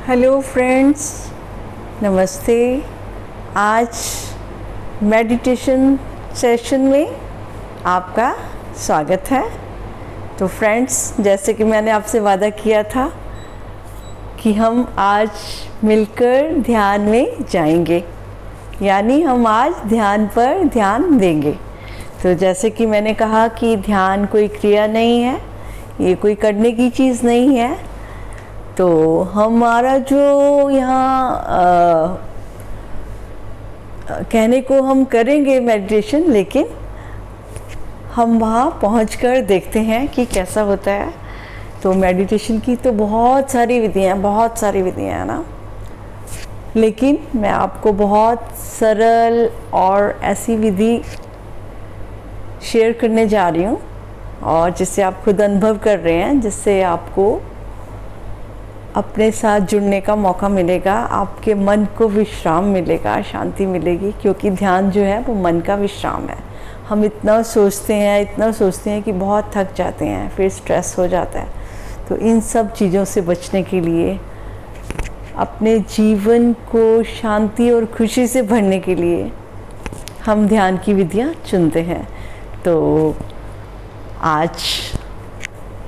Hello friends, नमस्ते। आज meditation session में आपका स्वागत है। तो फ्रेंड्स, जैसे कि मैंने आपसे वादा किया था कि हम आज मिलकर ध्यान में जाएंगे, यानी हम आज ध्यान पर ध्यान देंगे। तो जैसे कि मैंने कहा कि ध्यान कोई क्रिया नहीं है, ये कोई करने की चीज़ नहीं है। तो हमारा जो यहाँ कहने को हम करेंगे मेडिटेशन, लेकिन हम वहाँ पहुँचकर देखते हैं कि कैसा होता है। तो मेडिटेशन की तो बहुत सारी विधियाँ हैं ना, लेकिन मैं आपको बहुत सरल और ऐसी विधि शेयर करने जा रही हूँ, और जिससे आप खुद अनुभव कर रहे हैं, जिससे आपको अपने साथ जुड़ने का मौका मिलेगा, आपके मन को विश्राम मिलेगा, शांति मिलेगी। क्योंकि ध्यान जो है वो मन का विश्राम है। हम इतना सोचते हैं कि बहुत थक जाते हैं, फिर स्ट्रेस हो जाता है। तो इन सब चीज़ों से बचने के लिए, अपने जीवन को शांति और खुशी से भरने के लिए हम ध्यान की विधियाँ चुनते हैं। तो आज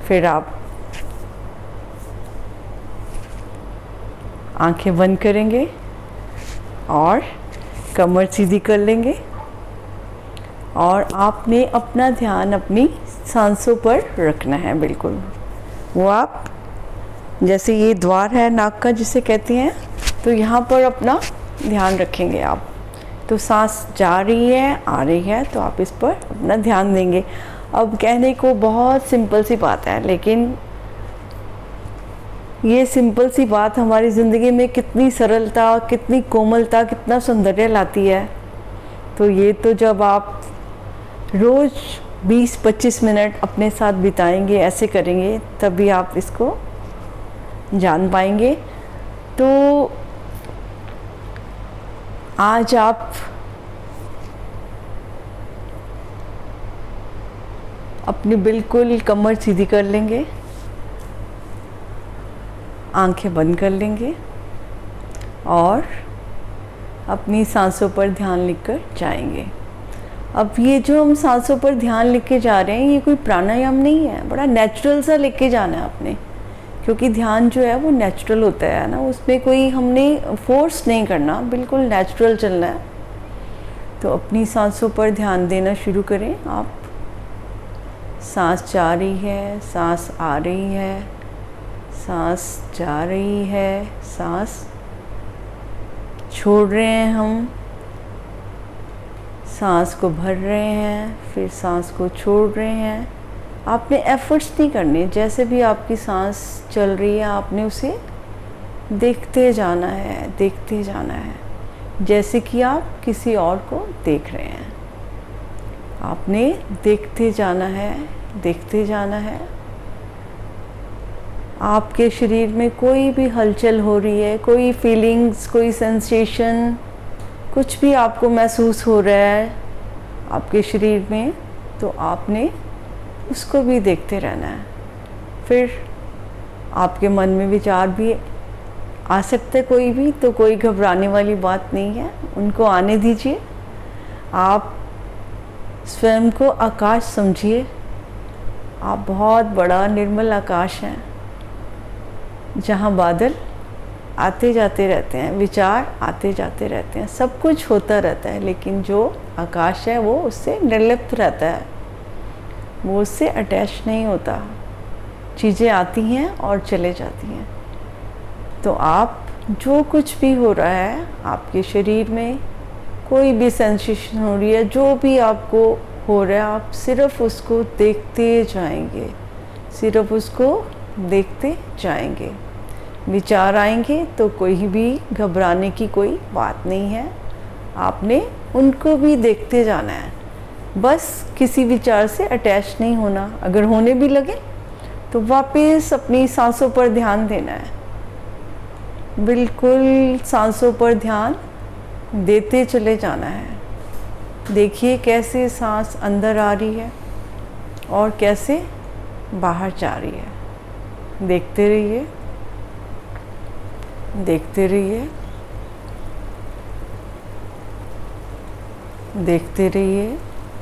फिर आप आंखें बंद करेंगे और कमर सीधी कर लेंगे, और आपने अपना ध्यान अपनी सांसों पर रखना है। बिल्कुल वो आप, जैसे ये द्वार है नाक का जिसे कहते हैं, तो यहाँ पर अपना ध्यान रखेंगे आप। तो सांस जा रही है, आ रही है, तो आप इस पर अपना ध्यान देंगे। अब कहने को बहुत सिंपल सी बात है, लेकिन ये सिंपल सी बात हमारी ज़िंदगी में कितनी सरलता, कितनी कोमलता, कितना सौंदर्य लाती है। तो ये तो जब आप रोज़ 20-25 मिनट अपने साथ बिताएंगे, ऐसे करेंगे, तभी आप इसको जान पाएंगे। तो आज आप अपनी बिल्कुल कमर सीधी कर लेंगे, आंखें बंद कर लेंगे और अपनी सांसों पर ध्यान लिखकर जाएंगे। अब ये जो हम सांसों पर ध्यान लिख के जा रहे हैं, ये कोई प्राणायाम नहीं है, बड़ा नेचुरल सा लिख के जाना है आपने। क्योंकि ध्यान जो है वो नेचुरल होता है ना, उसमें कोई हमने फोर्स नहीं करना, बिल्कुल नेचुरल चलना है। तो अपनी सांसों पर ध्यान देना शुरू करें आप। सांस जा रही है, सांस आ रही है, सांस जा रही है, सांस छोड़ रहे हैं हम, सांस को भर रहे हैं, फिर सांस को छोड़ रहे हैं। आपने एफर्ट्स नहीं करने, जैसे भी आपकी सांस चल रही है आपने उसे देखते जाना है, देखते जाना है, जैसे कि आप किसी और को देख रहे हैं। आपने देखते जाना है, देखते जाना है। आपके शरीर में कोई भी हलचल हो रही है, कोई फीलिंग्स, कोई सेंसेशन, कुछ भी आपको महसूस हो रहा है आपके शरीर में, तो आपने उसको भी देखते रहना है। फिर आपके मन में विचार भी आ सकते हैं कोई भी, तो कोई घबराने वाली बात नहीं है, उनको आने दीजिए। आप स्वयं को आकाश समझिए। आप बहुत बड़ा निर्मल आकाश हैं, जहाँ बादल आते जाते रहते हैं, विचार आते जाते रहते हैं, सब कुछ होता रहता है, लेकिन जो आकाश है वो उससे निर्लिप्त रहता है, वो उससे अटैच नहीं होता। चीज़ें आती हैं और चले जाती हैं। तो आप जो कुछ भी हो रहा है आपके शरीर में, कोई भी सेंसेशन हो रही है, जो भी आपको हो रहा है, आप सिर्फ उसको देखते जाएंगे, सिर्फ उसको देखते जाएंगे। विचार आएंगे तो कोई भी घबराने की कोई बात नहीं है, आपने उनको भी देखते जाना है। बस किसी विचार से अटैच नहीं होना। अगर होने भी लगे तो वापस अपनी सांसों पर ध्यान देना है। बिल्कुल सांसों पर ध्यान देते चले जाना है। देखिए कैसे सांस अंदर आ रही है और कैसे बाहर जा रही है। देखते रहिए। देखते रहिए, देखते रहिए।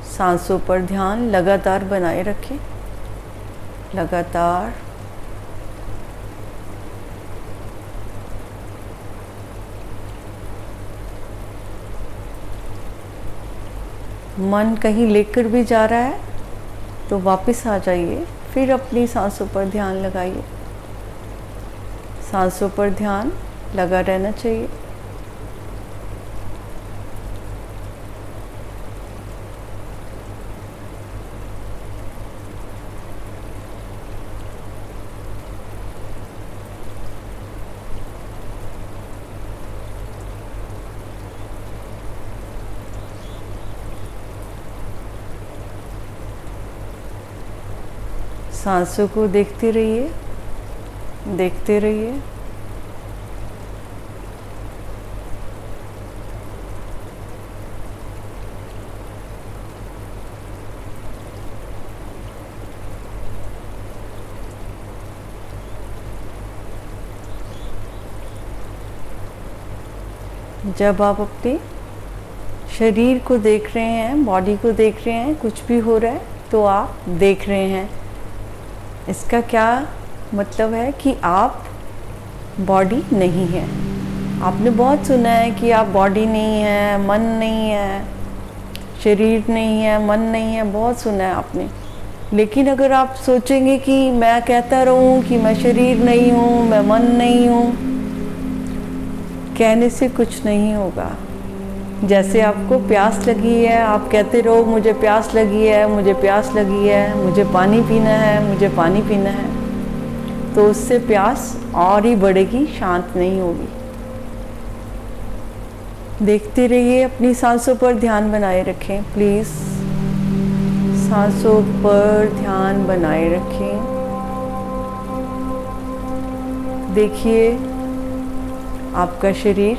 सांसों पर ध्यान लगातार बनाए रखें, लगातार। मन कहीं लेकर भी जा रहा है तो वापस आ जाइए, फिर अपनी सांसों पर ध्यान लगाइए। सांसों पर ध्यान लगा रहना चाहिए। सांसों को देखते रहिए, देखते रहिए। जब आप अपने शरीर को देख रहे हैं, बॉडी को देख रहे हैं, कुछ भी हो रहा है तो आप देख रहे हैं। इसका क्या मतलब है कि आप बॉडी नहीं है। आपने बहुत सुना है कि आप बॉडी नहीं है, मन नहीं है, शरीर नहीं है, मन नहीं है, बहुत सुना है आपने। लेकिन अगर आप सोचेंगे कि मैं कहता रहूं कि मैं शरीर नहीं हूं, मैं मन नहीं हूं, कहने से कुछ नहीं होगा। जैसे आपको प्यास लगी है, आप कहते रहो मुझे प्यास लगी है, मुझे प्यास लगी है, मुझे पानी पीना है, मुझे पानी पीना है, तो उससे प्यास और ही बढ़ेगी, शांत नहीं होगी। देखते रहिए, अपनी सांसों पर ध्यान बनाए रखें प्लीज़। सांसों पर ध्यान बनाए रखें। देखिए आपका शरीर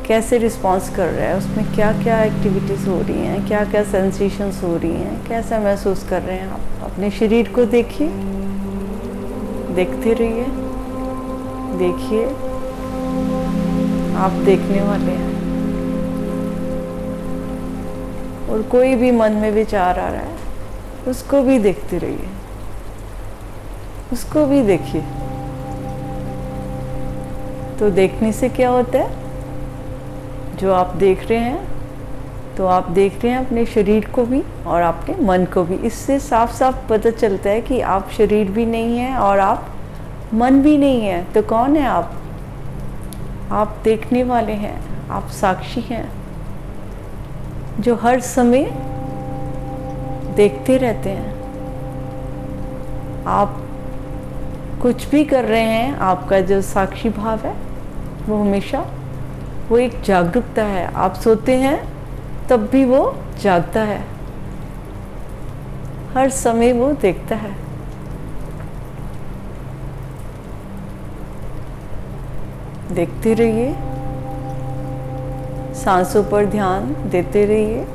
कैसे रिस्पॉन्स कर रहा है, उसमें क्या क्या एक्टिविटीज़ हो रही हैं, क्या क्या सेंसेशंस हो रही हैं, कैसा महसूस कर रहे हैं आप। अपने शरीर को देखिए, देखते रहिए, देखिए, आप देखने वाले हैं। और कोई भी मन में विचार आ रहा है उसको भी देखते रहिए, उसको भी देखिए। तो देखने से क्या होता है, जो आप देख रहे हैं तो आप देख रहे हैं अपने शरीर को भी और अपने मन को भी। इससे साफ साफ पता चलता है कि आप शरीर भी नहीं है और आप मन भी नहीं है। तो कौन है आप? आप देखने वाले हैं, आप साक्षी हैं जो हर समय देखते रहते हैं। आप कुछ भी कर रहे हैं, आपका जो साक्षी भाव है वो हमेशा वो एक जागरूकता है। आप सोते हैं तब भी वो जागता है, हर समय वो देखता है। देखते रहिए, सांसों पर ध्यान देते रहिए।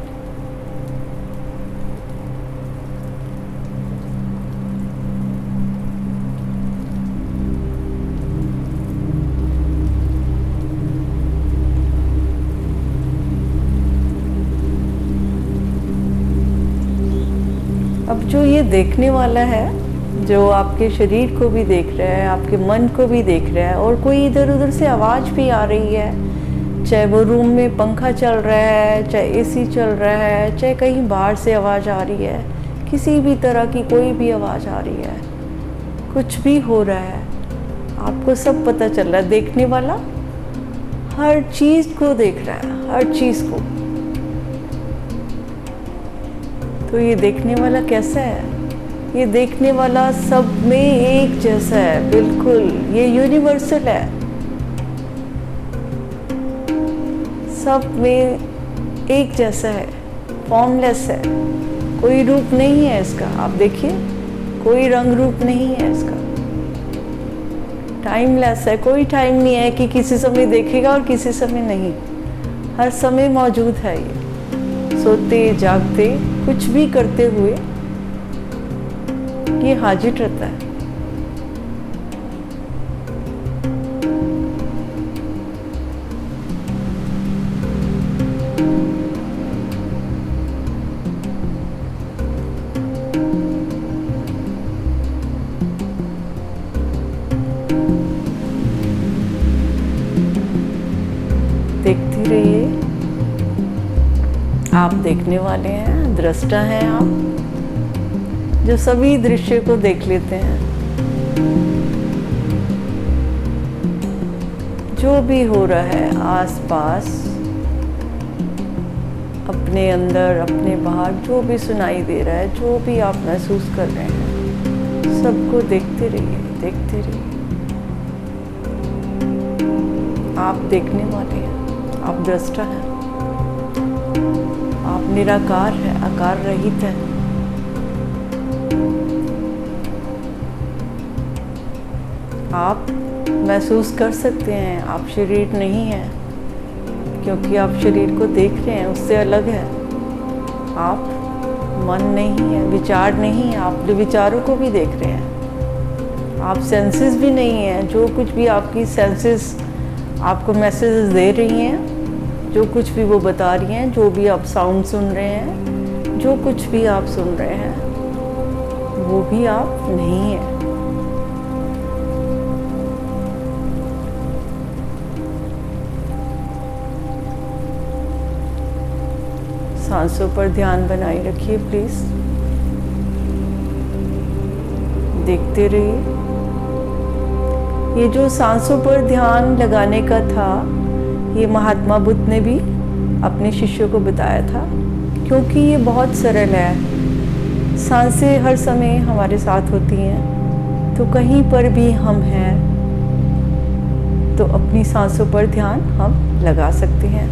अब जो ये देखने वाला है, जो आपके शरीर को भी देख रहा है, आपके मन को भी देख रहा है, और कोई इधर उधर से आवाज़ भी आ रही है, चाहे वो रूम में पंखा चल रहा है, चाहे एसी चल रहा है, चाहे कहीं बाहर से आवाज़ आ रही है, किसी भी तरह की कोई भी आवाज़ आ रही है, कुछ भी हो रहा है, आपको सब पता चल रहा है। देखने वाला हर चीज़ को देख रहा है, हर चीज़ को। तो ये देखने वाला कैसा है? ये देखने वाला सब में एक जैसा है, बिल्कुल। ये यूनिवर्सल है, सब में एक जैसा है, फॉर्मलेस है, कोई रूप नहीं है इसका। आप देखिए, कोई रंग रूप नहीं है इसका, टाइमलेस है। कोई टाइम नहीं है कि किसी समय देखेगा और किसी समय नहीं, हर समय मौजूद है। ये सोते जागते कुछ भी करते हुए ये हाजिर रहता है। देखती रहिए। आप देखने वाले हैं, दृष्टा हैं आप, जो सभी दृश्य को देख लेते हैं। जो भी हो रहा है आसपास, अपने अंदर, अपने बाहर, जो भी सुनाई दे रहा है, जो भी आप महसूस कर रहे हैं, सबको देखते रहिए, देखते रहिए। आप देखने वाले हैं, आप दृष्टा हैं, आप निराकार हैं, आकार रहित हैं। आप महसूस कर सकते हैं आप शरीर नहीं हैं, क्योंकि आप शरीर को देख रहे हैं, उससे अलग है। आप मन नहीं है, विचार नहीं है, आप जो विचारों को भी देख रहे हैं। आप सेंसेस भी नहीं है, जो कुछ भी आपकी सेंसेस आपको मैसेजेस दे रही हैं, जो कुछ भी वो बता रही हैं, जो भी आप साउंड सुन रहे हैं, जो कुछ भी आप सुन रहे हैं, वो भी आप नहीं हैं। सांसों पर ध्यान बनाए रखिए प्लीज। देखते रहिए। ये जो सांसों पर ध्यान लगाने का था, ये महात्मा बुद्ध ने भी अपने शिष्यों को बताया था, क्योंकि ये बहुत सरल है। सांसें हर समय हमारे साथ होती हैं, तो कहीं पर भी हम हैं तो अपनी सांसों पर ध्यान हम लगा सकते हैं।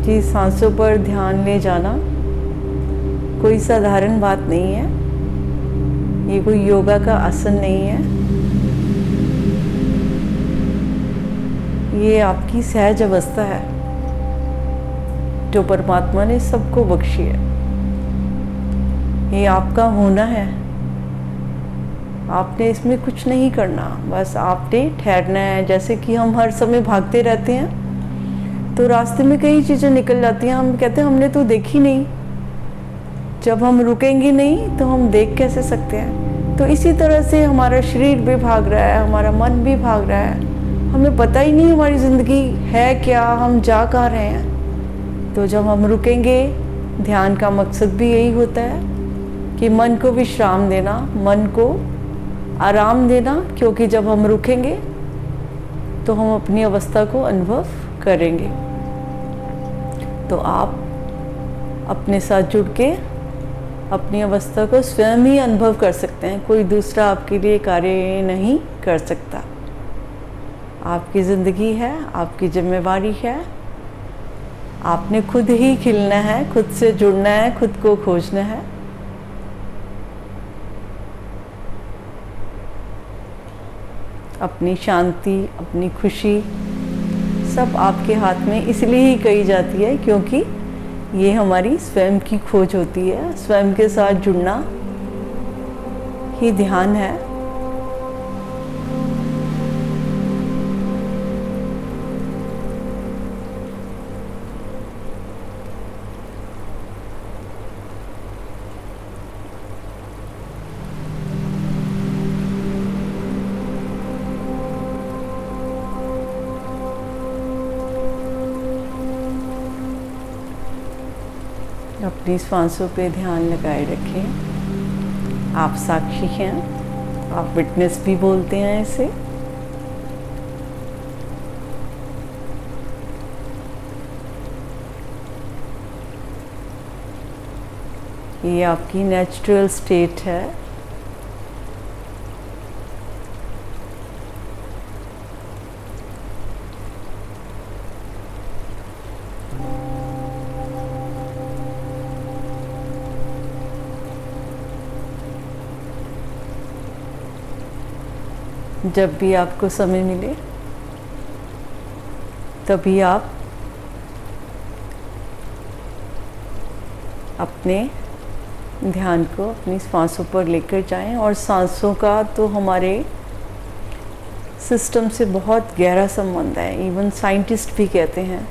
कि सांसों पर ध्यान ले जाना कोई साधारण बात नहीं है। ये कोई योगा का आसन नहीं है, ये आपकी सहज अवस्था है जो परमात्मा ने सबको बख्शी है। ये आपका होना है। आपने इसमें कुछ नहीं करना, बस आपने ठहरना है। जैसे कि हम हर समय भागते रहते हैं तो रास्ते में कई चीज़ें निकल जाती हैं, हम कहते हैं हमने तो देखी नहीं। जब हम रुकेंगे नहीं तो हम देख कैसे सकते हैं। तो इसी तरह से हमारा शरीर भी भाग रहा है, हमारा मन भी भाग रहा है, हमें पता ही नहीं हमारी ज़िंदगी है क्या, हम जा कहाँ रहे हैं। तो जब हम रुकेंगे, ध्यान का मकसद भी यही होता है कि मन को विश्राम देना, मन को आराम देना, क्योंकि जब हम रुकेंगे तो हम अपनी अवस्था को अनुभव करेंगे। तो आप अपने साथ जुड़ के अपनी अवस्था को स्वयं ही अनुभव कर सकते हैं। कोई दूसरा आपके लिए कार्य नहीं कर सकता। आपकी ज़िंदगी है, आपकी जिम्मेवारी है। आपने खुद ही खिलना है, खुद से जुड़ना है, खुद को खोजना है। अपनी शांति, अपनी खुशी सब आपके हाथ में इसलिए ही कही जाती है क्योंकि ये हमारी स्वयं की खोज होती है। स्वयं के साथ जुड़ना ही ध्यान है। अपनी सांसों पे ध्यान लगाए रखें। आप साक्षी हैं, आप विटनेस भी बोलते हैं इसे। ये आपकी नेचुरल स्टेट है। जब भी आपको समय मिले तभी आप अपने ध्यान को अपनी सांसों पर लेकर जाएं। और सांसों का तो हमारे सिस्टम से बहुत गहरा संबंध है, इवन साइंटिस्ट भी कहते हैं।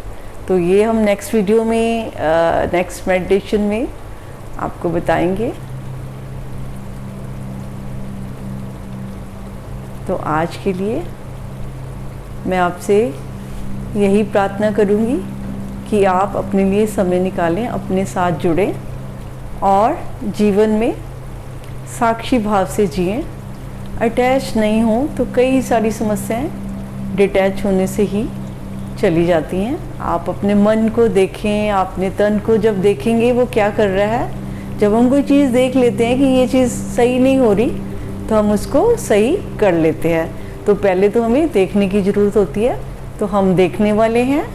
तो ये हम नेक्स्ट वीडियो में, नेक्स्ट मेडिटेशन में आपको बताएंगे। तो आज के लिए मैं आपसे यही प्रार्थना करूंगी कि आप अपने लिए समय निकालें, अपने साथ जुड़ें और जीवन में साक्षी भाव से जिएं। अटैच नहीं हो तो कई सारी समस्याएं डिटैच होने से ही चली जाती हैं। आप अपने मन को देखें, अपने तन को जब देखेंगे वो क्या कर रहा है। जब हम कोई चीज़ देख लेते हैं कि ये चीज़ सही नहीं हो रही तो हम उसको सही कर लेते हैं। तो पहले तो हमें देखने की ज़रूरत होती है। तो हम देखने वाले हैं,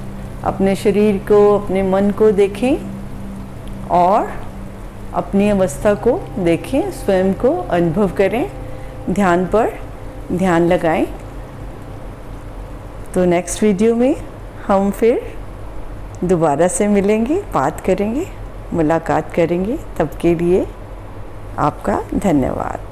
अपने शरीर को, अपने मन को देखें और अपनी अवस्था को देखें, स्वयं को अनुभव करें, ध्यान पर ध्यान लगाएं। तो नेक्स्ट वीडियो में हम फिर दोबारा से मिलेंगे, बात करेंगे, मुलाकात करेंगे। तब के लिए आपका धन्यवाद।